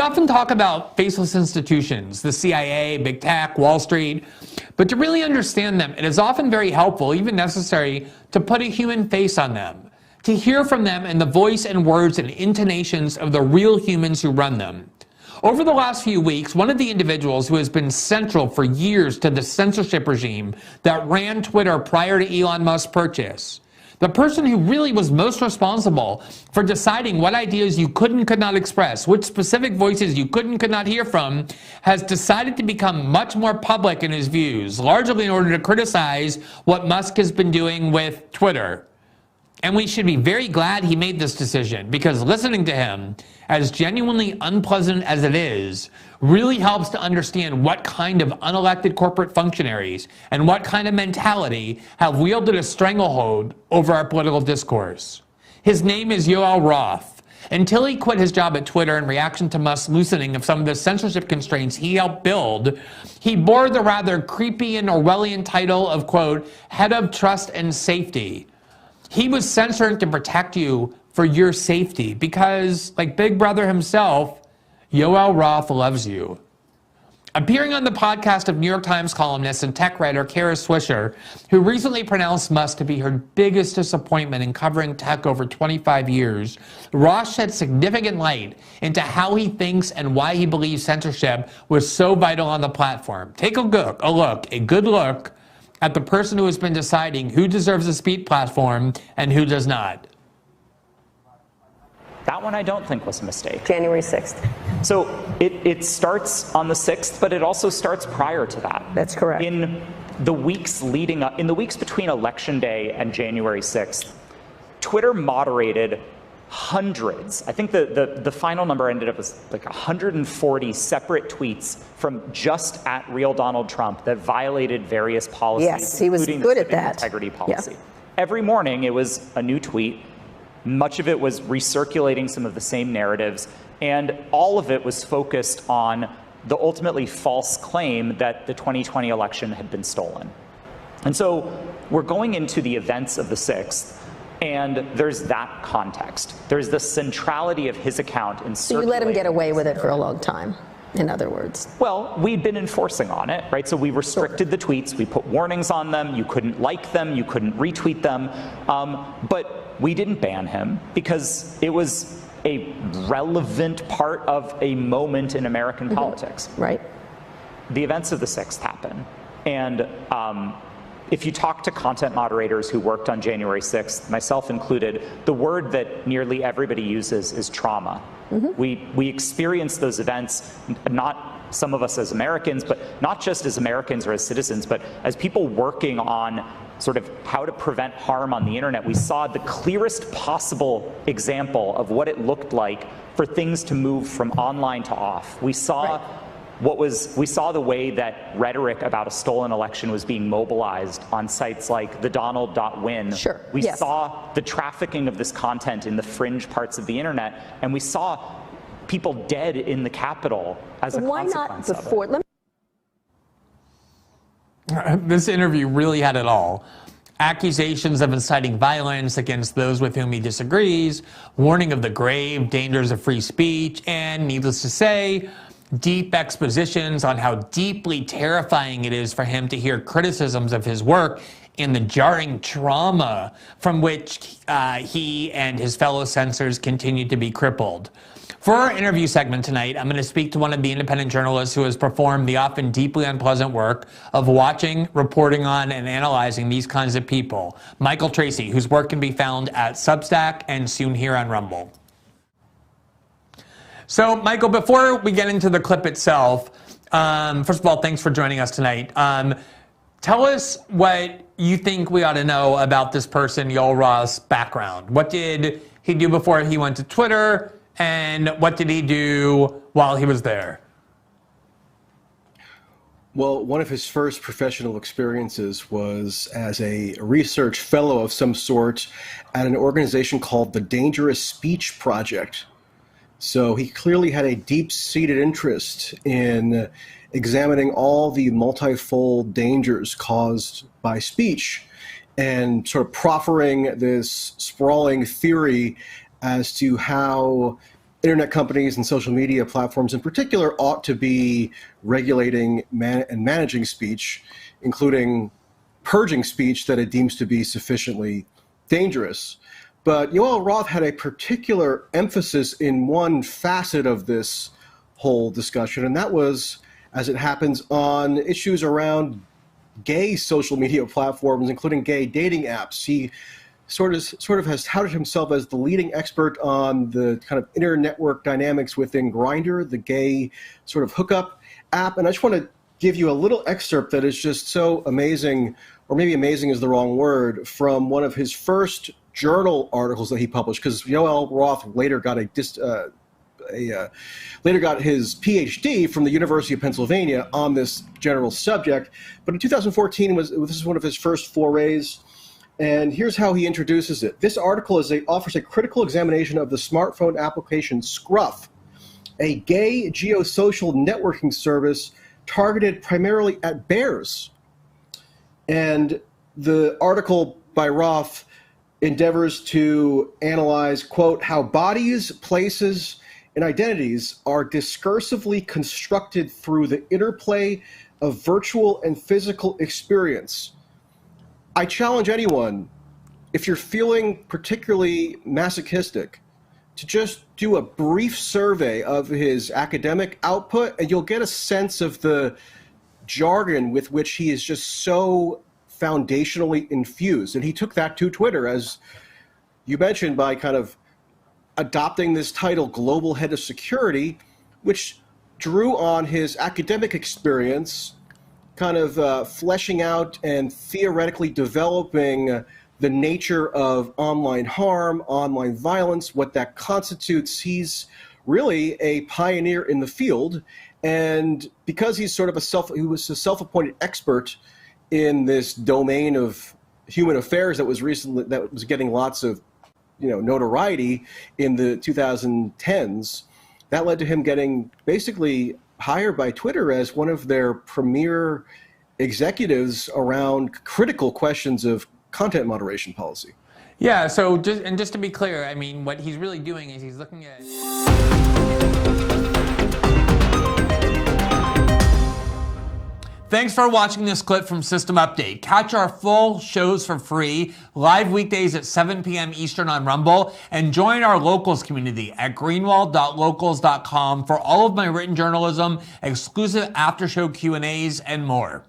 often talk about faceless institutions, the CIA, big tech, Wall Street, but to really understand them, it is often very helpful, even necessary, to put a human face on them, to hear from them in the voice and words and intonations of the real humans who run them. Over the last few weeks, one of the individuals who has been central for years to the censorship regime that ran Twitter prior to Elon Musk's purchase, the person who really was most responsible for deciding what ideas you could not express, which specific voices you could not hear from, has decided to become much more public in his views, largely in order to criticize what Musk has been doing with Twitter. And we should be very glad he made this decision, because listening to him, as genuinely unpleasant as it is, really helps to understand what kind of unelected corporate functionaries and what kind of mentality have wielded a stranglehold over our political discourse. His name is Yoel Roth. Until he quit his job at Twitter in reaction to Musk's loosening of some of the censorship constraints he helped build, he bore the rather creepy and Orwellian title of, quote, head of trust and safety. He was censoring to protect you for your safety because, like Big Brother himself, Yoel Roth loves you. Appearing on the podcast of New York Times columnist and tech writer Kara Swisher, who recently pronounced Musk to be her biggest disappointment in covering tech over 25 years, Roth shed significant light into how he thinks and why he believes censorship was so vital on the platform. Take a good look at the person who has been deciding who deserves a speech platform and who does not. That one I don't think was a mistake. January 6th. So it starts on the 6th, but it also starts prior to that. That's correct. In the weeks leading up, in the weeks between Election Day and January 6th, Twitter moderated hundreds. I think the final number ended up as like 140 separate tweets from just at real Donald Trump that violated various policies. Yes, he was good at that. Integrity policy. Yeah. Every morning it was a new tweet. Much of it was recirculating some of the same narratives, and all of it was focused on the ultimately false claim that the 2020 election had been stolen. And so we're going into the events of the 6th, and there's that context. There's the centrality of his account in So you let him get away with it for a long time, in other words. Well, we'd been enforcing on it, right? So we restricted the tweets, we put warnings on them, you couldn't like them, you couldn't retweet them, but we didn't ban him because it was a relevant part of a moment in American politics. Right. The events of the 6th happen, and if you talk to content moderators who worked on January 6th, myself included, the word that nearly everybody uses is trauma. We experience those events, not some of us as Americans, but not just as Americans or as citizens, but as people working on sort of how to prevent harm on the internet. We saw the clearest possible example of what it looked like for things to move from online to off. We saw we saw the way that rhetoric about a stolen election was being mobilized on sites like thedonald.win. Sure. We saw the trafficking of this content in the fringe parts of the internet, and we saw people dead in the Capitol as a consequence of it. This interview really had it all. Accusations of inciting violence against those with whom he disagrees, warning of the grave dangers of free speech, and, needless to say, deep expositions on how deeply terrifying it is for him to hear criticisms of his work and the jarring trauma from which he and his fellow censors continue to be crippled. For our interview segment tonight, I'm going to speak to one of the independent journalists who has performed the often deeply unpleasant work of watching, reporting on, and analyzing these kinds of people, Michael Tracey, whose work can be found at Substack and soon here on Rumble. So, Michael, before we get into the clip itself, first of all, thanks for joining us tonight. Tell us what you think we ought to know about this person, Yoel Roth's background. What did he do before he went to Twitter? And what did he do while he was there? Well, one of his first professional experiences was as a research fellow of some sort at an organization called the Dangerous Speech Project. So he clearly had a deep-seated interest in examining all the multifold dangers caused by speech and sort of proffering this sprawling theory as to how internet companies and social media platforms in particular ought to be regulating and managing speech, including purging speech that it deems to be sufficiently dangerous. But Yoel Roth had a particular emphasis in one facet of this whole discussion, and that was, as it happens, on issues around gay social media platforms, including gay dating apps. He sort of has touted himself as the leading expert on the kind of inner network dynamics within Grindr, the gay sort of hookup app. And I just want to give you a little excerpt that is just so amazing, or maybe amazing is the wrong word, from one of his first journal articles that he published, because Yoel Roth later got later got his PhD from the University of Pennsylvania on this general subject. But in 2014, this is one of his first forays. And here's how he introduces it. This article offers a critical examination of the smartphone application Scruff, a gay geosocial networking service targeted primarily at bears. And the article by Roth endeavors to analyze, quote, how bodies, places, and identities are discursively constructed through the interplay of virtual and physical experience. I challenge anyone, if you're feeling particularly masochistic, to just do a brief survey of his academic output, and you'll get a sense of the jargon with which he is just so foundationally infused. And he took that to Twitter, as you mentioned, by kind of adopting this title, Global Head of Security, which drew on his academic experience, kind of fleshing out and theoretically developing the nature of online harm, online violence, what that constitutes. He's really a pioneer in the field. And because he's sort of he was a self-appointed expert in this domain of human affairs that was getting lots of notoriety in the 2010s, that led to him getting basically hired by Twitter as one of their premier executives around critical questions of content moderation policy. Yeah, so just to be clear, I mean, what he's really doing is he's looking at... Thanks for watching this clip from System Update. Catch our full shows for free, live weekdays at 7 p.m. Eastern on Rumble, and join our locals community at greenwald.locals.com for all of my written journalism, exclusive after-show Q&As, and more.